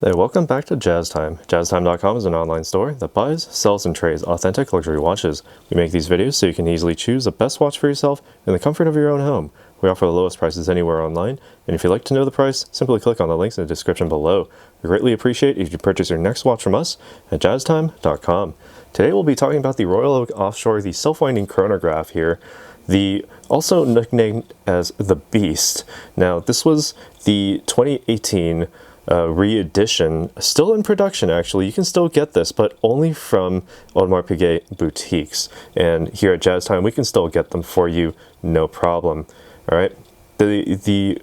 Hey, welcome back to Jazz Time. JazzTime.com is an online store that buys, sells, and trades authentic luxury watches. We make these videos so you can easily choose the best watch for yourself in the comfort of your own home. We offer the lowest prices anywhere online, and if you'd like to know the price, simply click on the links in the description below. We greatly appreciate if you purchase your next watch from us at JazzTime.com. Today we'll be talking about the Royal Oak Offshore, the self-winding chronograph here, also nicknamed as the Beast. Now, this was the 2018 re-edition, still in production actually. You can still get this, but only from Audemars Piguet boutiques. And here at Jazz Time, we can still get them for you, no problem. All right. The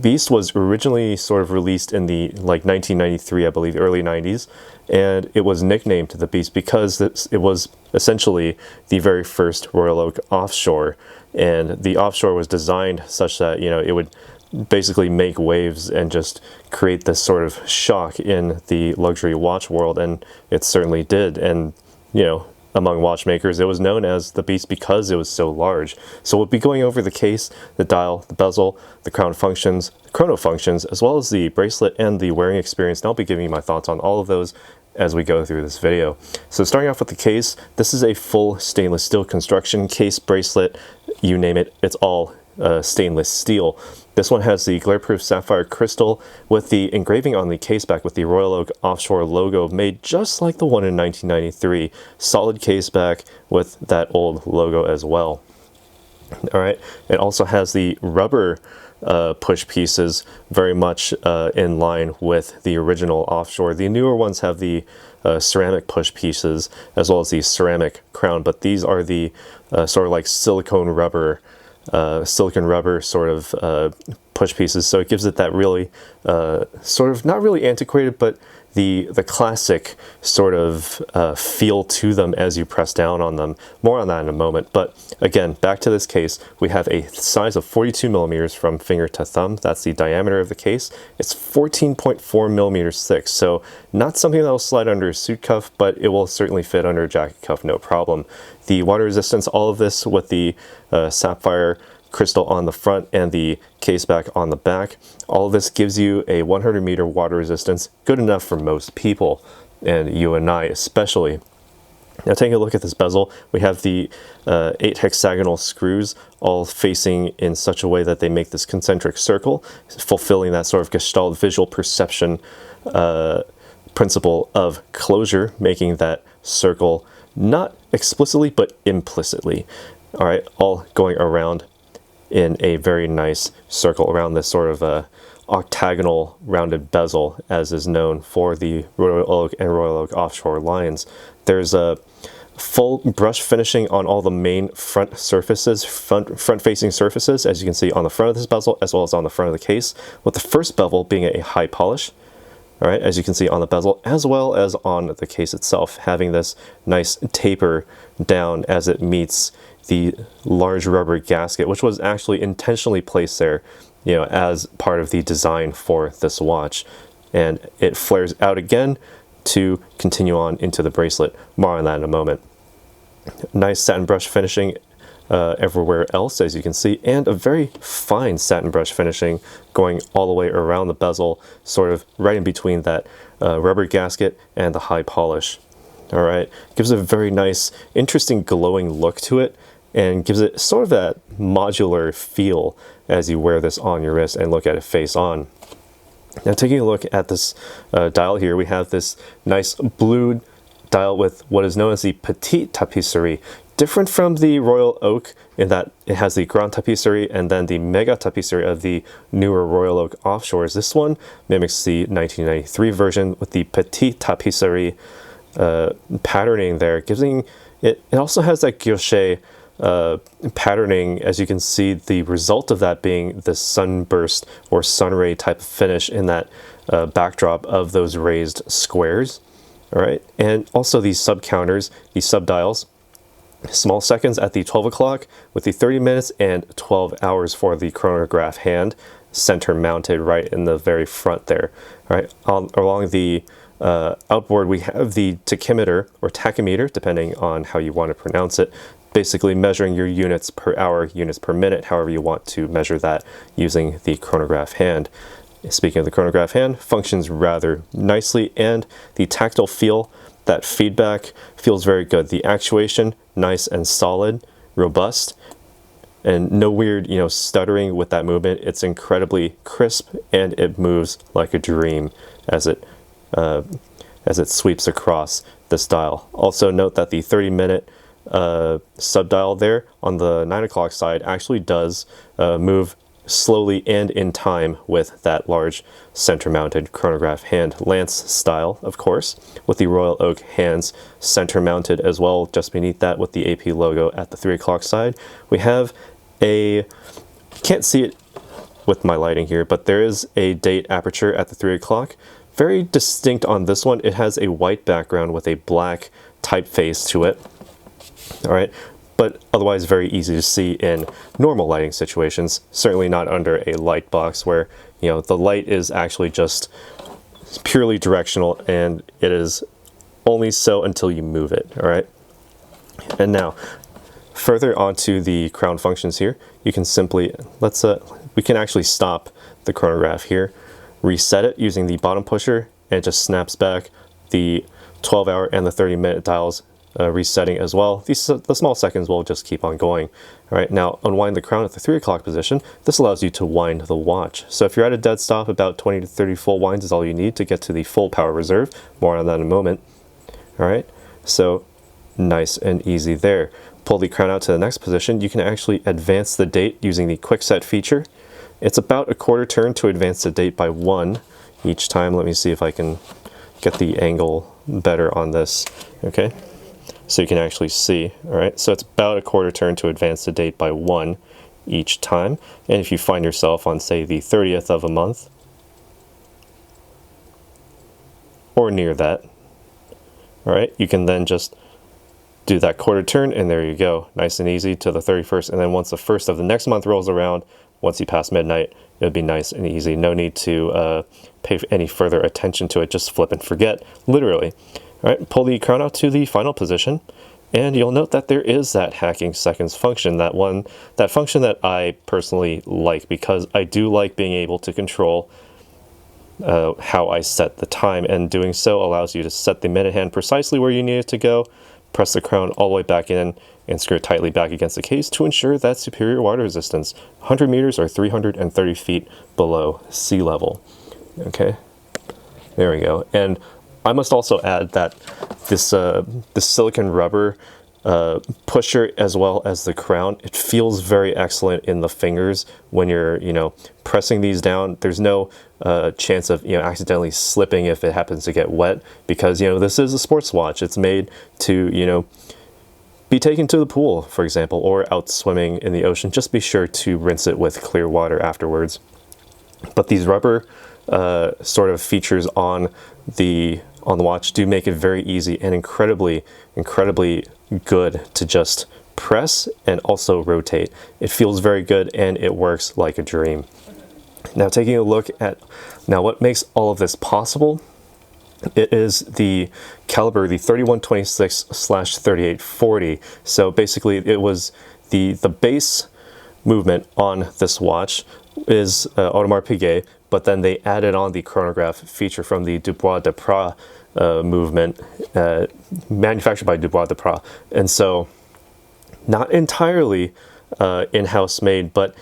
Beast was originally sort of released in the 1993, I believe, early 90s, and it was nicknamed the Beast because it was essentially the very first Royal Oak Offshore, and the Offshore was designed such that it would basically make waves and just create this sort of shock in the luxury watch world, and it certainly did. And among watchmakers, it was known as the Beast because it was so large. So we'll be going over the case, the dial, the bezel, the crown functions, the chrono functions, as well as the bracelet and the wearing experience, and I'll be giving you my thoughts on all of those as we go through this video. So starting off with the case, this is a full stainless steel construction. Case, bracelet, you name it, it's all stainless steel. This one has the glare-proof sapphire crystal with the engraving on the case back with the Royal Oak Offshore logo, made just like the one in 1993. Solid case back with that old logo as well. All right, it also has the rubber push pieces, very much in line with the original Offshore. The newer ones have the ceramic push pieces as well as the ceramic crown, but these are the sort of like silicone rubber sort of push pieces, so it gives it that really sort of not really antiquated, but the classic sort of feel to them as you press down on them. More on that in a moment. But again, back to this case, we have a size of 42 millimeters from finger to thumb. That's the diameter of the case. It's 14.4 millimeters thick, so not something that will slide under a suit cuff, but it will certainly fit under a jacket cuff, no problem. The water resistance, all of this with the sapphire crystal on the front and the case back on the back. All of this gives you a 100-meter water resistance, good enough for most people, and you and I especially. Now taking a look at this bezel, we have the 8 hexagonal screws all facing in such a way that they make this concentric circle, fulfilling that sort of Gestalt visual perception principle of closure, making that circle not explicitly but implicitly. All right, all going around in a very nice circle around this sort of octagonal rounded bezel, as is known for the Royal Oak and Royal Oak Offshore lines. There's a full brush finishing on all the main front surfaces, front-facing surfaces, as you can see on the front of this bezel, as well as on the front of the case, with the first bevel being a high polish. All right, as you can see on the bezel, as well as on the case itself, having this nice taper down as it meets the large rubber gasket, which was actually intentionally placed there, as part of the design for this watch. And it flares out again to continue on into the bracelet. More on that in a moment. Nice satin brush finishing everywhere else, as you can see, and a very fine satin brush finishing going all the way around the bezel, sort of right in between that rubber gasket and the high polish. All right, gives a very nice, interesting glowing look to it, and gives it sort of that modular feel as you wear this on your wrist and look at it face on. Now taking a look at this dial here, we have this nice blue dial with what is known as the Petite Tapisserie. Different from the Royal Oak in that it has the Grand Tapisserie and then the Mega Tapisserie of the newer Royal Oak Offshores. This one mimics the 1993 version with the Petite Tapisserie patterning there, giving it also has that guilloche patterning, as you can see, the result of that being the sunburst or sunray type of finish in that backdrop of those raised squares. All right, and also these sub counters, these sub dials, small seconds at the 12 o'clock with the 30 minutes and 12 hours for the chronograph hand, center mounted right in the very front there. All right, along the outboard we have the tachymeter or tachymeter, depending on how you want to pronounce it, basically measuring your units per hour, units per minute, however you want to measure that using the chronograph hand. Speaking of the chronograph hand, functions rather nicely, and the tactile feel, that feedback feels very good. The actuation, nice and solid, robust, and no weird, stuttering with that movement. It's incredibly crisp, and it moves like a dream as it sweeps across this dial. Also note that the 30-minute subdial there on the 9 o'clock side actually does move slowly and in time with that large center-mounted chronograph hand, lance style, of course, with the Royal Oak hands center-mounted as well. Just beneath that, with the AP logo at the 3 o'clock side, we have can't see it with my lighting here, but there is a date aperture at the 3 o'clock. Very distinct on this one. It has a white background with a black typeface to it. All right, but otherwise very easy to see in normal lighting situations. Certainly not under a light box where, the light is actually just purely directional, and it is only so until you move it. All right, and now further onto the crown functions here, you can simply, we can actually stop the chronograph here, reset it using the bottom pusher, and it just snaps back the 12-hour and the 30-minute dials, resetting as well. The small seconds will just keep on going. All right, now unwind the crown at the 3 o'clock position. This allows you to wind the watch. So if you're at a dead stop, about 20 to 30 full winds is all you need to get to the full power reserve. More on that in a moment. All right, so nice and easy there. Pull the crown out to the next position. You can actually advance the date using the quick set feature. It's about a quarter turn to advance the date by 1 each time. Let me see if I can get the angle better on this. Okay, so you can actually see. All right, so it's about a quarter turn to advance the date by 1 each time. And if you find yourself on, say, the 30th of a month, or near that, all right, you can then just do that quarter turn, and there you go, nice and easy to the 31st. And then once the 1st of the next month rolls around, once you pass midnight, it'll be nice and easy. No need to pay any further attention to it. Just flip and forget, literally. All right, pull the crown out to the final position, and you'll note that there is that hacking seconds function, that function that I personally like, because I do like being able to control how I set the time, and doing so allows you to set the minute hand precisely where you need it to go, press the crown all the way back in, and screw it tightly back against the case to ensure that superior water resistance, 100 meters or 330 feet below sea level. Okay, there we go. And I must also add that this silicone rubber pusher, as well as the crown, it feels very excellent in the fingers when you're pressing these down. There's no chance of accidentally slipping if it happens to get wet, because this is a sports watch. It's made to be taken to the pool, for example, or out swimming in the ocean. Just be sure to rinse it with clear water afterwards. But these rubber sort of features on the watch do make it very easy and incredibly good to just press and also rotate. It feels very good, and it works like a dream. Now, taking a look at what makes all of this possible, it is the caliber, the 3126/3840. So basically, it was the base movement on this watch is Audemars Piguet, but then they added on the chronograph feature from the Dubois de Pras movement, manufactured by Dubois de Pras. And so, not entirely in-house made, but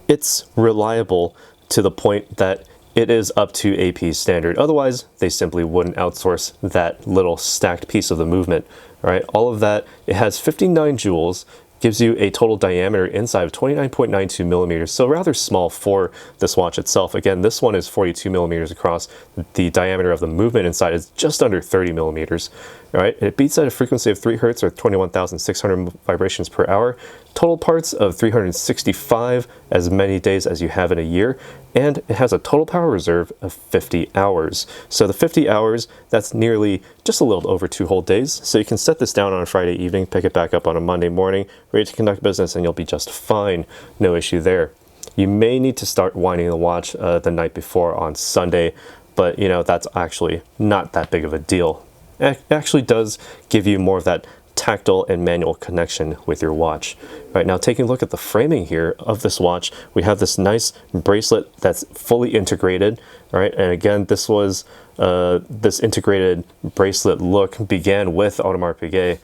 it's reliable to the point that it is up to AP standard. Otherwise, they simply wouldn't outsource that little stacked piece of the movement. All right, all of that. It has 59 jewels, gives you a total diameter inside of 29.92 millimeters, so rather small for this watch itself. Again, this one is 42 millimeters across. The diameter of the movement inside is just under 30 millimeters. All right, it beats at a frequency of 3 Hertz or 21,600 vibrations per hour. Total parts of 365, as many days as you have in a year, and it has a total power reserve of 50 hours. So the 50 hours, that's nearly just a little over 2 whole days. So you can set this down on a Friday evening, pick it back up on a Monday morning, ready to conduct business, and you'll be just fine. No issue there. You may need to start winding the watch the night before on Sunday, but that's actually not that big of a deal. It actually does give you more of that tactile and manual connection with your watch. Right now, taking a look at the framing here of this watch, we have this nice bracelet that's fully integrated. All right, and again, this was this integrated bracelet look began with Audemars Piguet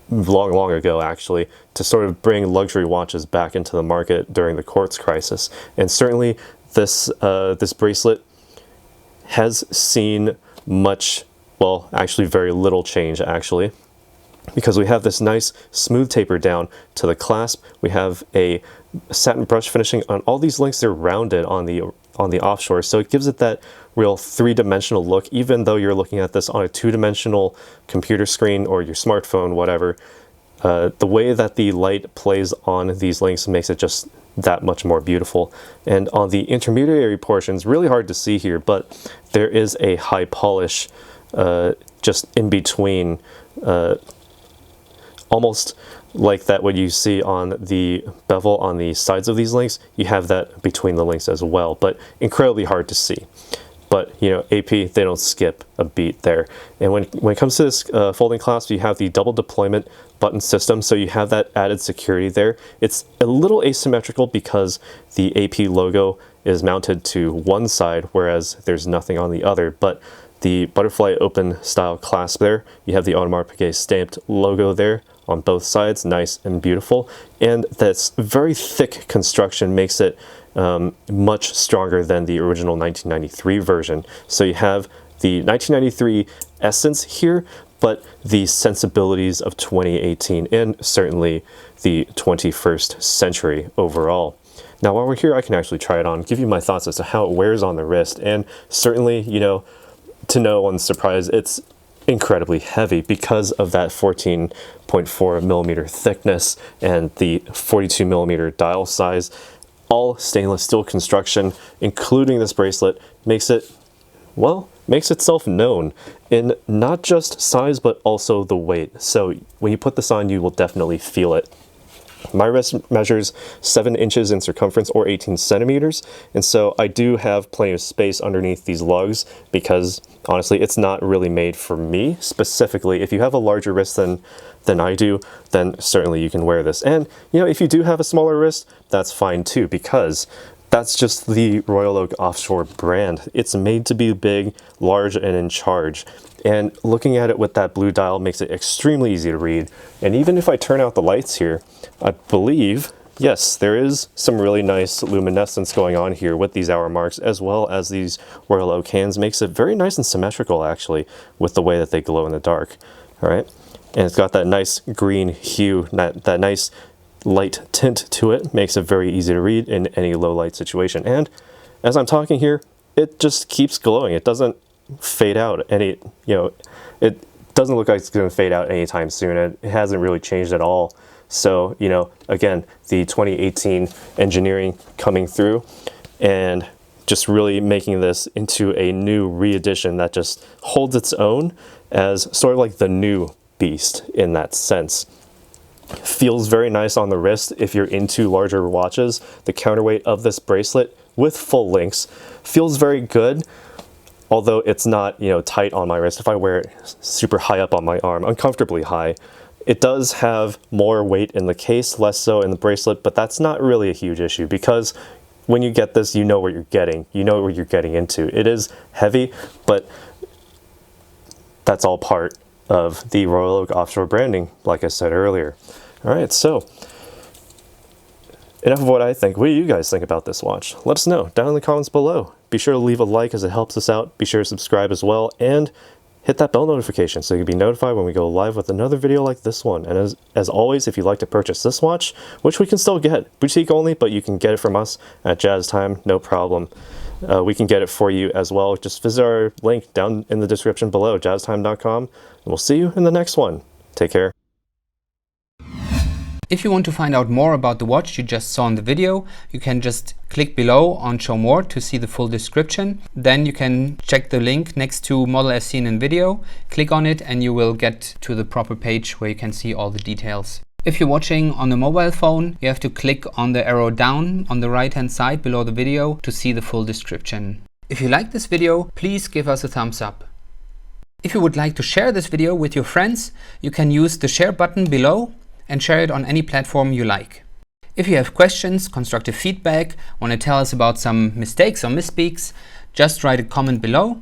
long ago, actually, to sort of bring luxury watches back into the market during the quartz crisis. And certainly this this bracelet has seen much, well, actually very little change, actually, because we have this nice smooth taper down to the clasp. We have a satin brush finishing on all these links. They're rounded on the Offshore, so it gives it that real three-dimensional look, even though you're looking at this on a two-dimensional computer screen or your smartphone, whatever. The way that the light plays on these links makes it just that much more beautiful. And on the intermediary portions, really hard to see here, but there is a high polish just in between, almost like that what you see on the bevel on the sides of these links. You have that between the links as well, but incredibly hard to see. But, you know, AP, they don't skip a beat there. And when it comes to this folding clasp, you have the double deployment button system, so you have that added security there. It's a little asymmetrical because the AP logo is mounted to one side, whereas there's nothing on the other. But the butterfly open style clasp there, you have the Audemars Piguet stamped logo there on both sides, nice and beautiful. And that's very thick construction makes it much stronger than the original 1993 version. So you have the 1993 essence here, but the sensibilities of 2018 and certainly the 21st century overall. Now, while we're here, I can actually try it on, give you my thoughts as to how it wears on the wrist, and certainly, you know, to no one's surprise, it's incredibly heavy because of that 14.4 millimeter thickness and the 42 millimeter dial size. All stainless steel construction, including this bracelet, makes it, well, makes itself known in not just size, but also the weight. So when you put this on, you will definitely feel it. My wrist measures 7 inches in circumference or 18 centimeters, and so I do have plenty of space underneath these lugs because honestly it's not really made for me specifically. If you have a larger wrist than I do, then certainly you can wear this. And you know, if you do have a smaller wrist, that's fine too, because that's just the Royal Oak Offshore brand. It's made to be big, large, and in charge. And looking at it with that blue dial makes it extremely easy to read. And even if I turn out the lights here, I believe, yes, there is some really nice luminescence going on here with these hour marks, as well as these Royal Oak hands. Makes it very nice and symmetrical, actually, with the way that they glow in the dark. All right, and it's got that nice green hue, that nice light tint to it. Makes it very easy to read in any low light situation. And as I'm talking here, it just keeps glowing. It doesn't fade out any, you know, it doesn't look like it's going to fade out anytime soon. It hasn't really changed at all. So, you know, again, the 2018 engineering coming through and just really making this into a new re-edition that just holds its own as sort of like the new beast in that sense. Feels very nice on the wrist if you're into larger watches. The counterweight of this bracelet with full links feels very good, although it's not, you know, tight on my wrist. If I wear it super high up on my arm, uncomfortably high, it does have more weight in the case, less so in the bracelet, but that's not really a huge issue because when you get this, you know what you're getting. You know what you're getting into. It is heavy, but that's all part of the Royal Oak Offshore branding, like I said earlier. All right, so enough of what I think. What do you guys think about this watch? Let us know down in the comments below. Be sure to leave a like as it helps us out. Be sure to subscribe as well, and hit that bell notification so you can be notified when we go live with another video like this one. And as always, if you'd like to purchase this watch, which we can still get, boutique only, but you can get it from us at Jazz Time, no problem. We can get it for you as well. Just visit our link down in the description below, jazztime.com, and we'll see you in the next one. Take care. If you want to find out more about the watch you just saw in the video, you can just click below on Show More to see the full description. Then you can check the link next to model as seen in video, click on it, and you will get to the proper page where you can see all the details. If you're watching on a mobile phone, you have to click on the arrow down on the right hand side below the video to see the full description. If you like this video, please give us a thumbs up. If you would like to share this video with your friends, you can use the share button below and share it on any platform you like. If you have questions, constructive feedback, want to tell us about some mistakes or misspeaks, just write a comment below.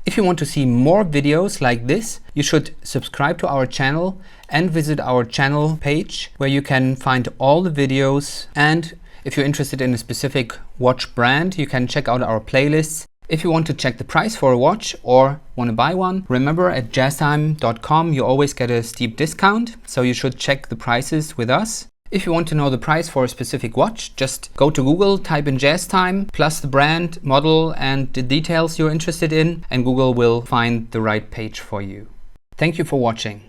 If you want to see more videos like this, you should subscribe to our channel and visit our channel page where you can find all the videos. And if you're interested in a specific watch brand, you can check out our playlists. If you want to check the price for a watch or want to buy one, remember at jazztime.com you always get a steep discount, so you should check the prices with us. If you want to know the price for a specific watch, just go to Google, type in JazzTime, plus the brand, model and the details you're interested in, and Google will find the right page for you. Thank you for watching.